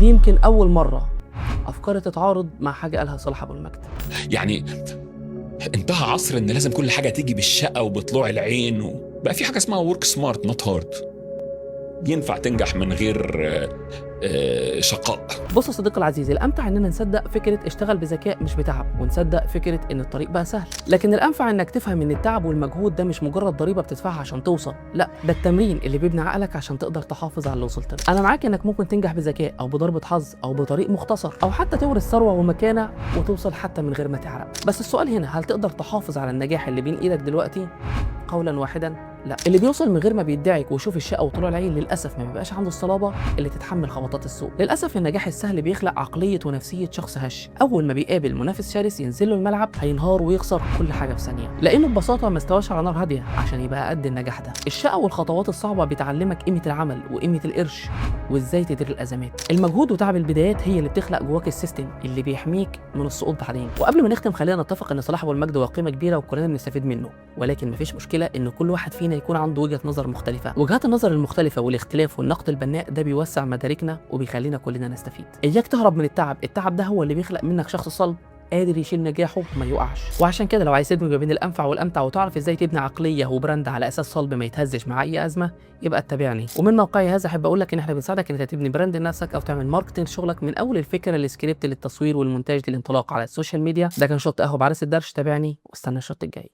ودي يمكن اول مره افكاري تتعارض مع حاجه قالها صلاح ابو المجد. يعني انتهى عصر ان لازم كل حاجه تيجي بالشقه وبطلوع العين، وبقى في حاجه اسمها ورك سمارت نوت هارد. ينفع تنجح من غير شقاء. بص يا صديقي العزيز، الامتع اننا نصدق فكره اشتغل بذكاء مش بتعب، ونصدق فكره ان الطريق بقى سهل. لكن الانفع انك تفهم ان التعب والمجهود ده مش مجرد ضريبه بتدفعها عشان توصل، لا ده التمرين اللي بيبني عقلك عشان تقدر تحافظ على اللي وصلت له. انا معاك انك ممكن تنجح بذكاء او بضربه حظ او بطريق مختصر او حتى تورث ثروه ومكانه وتوصل حتى من غير ما تعرق. بس السؤال هنا، هل تقدر تحافظ على النجاح اللي بين ايدك دلوقتي؟ قولا واحدا لا. اللي بيوصل من غير ما بيدعك ويشوف الشقه وطلوع العين للاسف ما بيبقاش عنده الصلابه اللي تتحمل خبطات السوق. للاسف النجاح السهل بيخلق عقليه ونفسيه شخص هش، اول ما بيقابل منافس شرس ينزل له الملعب هينهار ويخسر كل حاجه في ثانيه، لانه ببساطه ما استواش على نار هاديه عشان يبقى قد النجاح ده. الشقه والخطوات الصعبه بتعلمك قيمه العمل وقيمه القرش وازاي تدير الازمات. المجهود وتعب البدايات هي اللي بتخلق جواك السيستم اللي بيحميك من السقوط بعدين. وقبل ما نختم خلينا نتفق ان صلاح ابو المجد هو قيمه كبيره وكلنا بنستفيد منه، ولكن مفيش مشكله ان كل واحد فينا يكون عنده وجهه نظر مختلفه. وجهات النظر المختلفه والاختلاف والنقد البناء ده بيوسع مداركنا وبيخلينا كلنا نستفيد. اياك تهرب من التعب، التعب ده هو اللي بيخلق منك شخص صلب قادر يشيل نجاحه وما يوقعش. وعشان كده لو عايز تدمج ما بين الانفع والامتع وتعرف ازاي تبني عقليه وبراند على اساس صلب ما يتهزش مع اي ازمه، يبقى اتبعني. ومن موقعي هذا احب اقول لك ان احنا بنساعدك ان انت تبني براند لنفسك او تعمل ماركتنج شغلك من اول الفكره للسكريبت للتصوير والمونتاج للانطلاق على السوشيال ميديا. ده كان شوت قهوه بعرس الدرش، تابعني واستنى الشوت الجاي.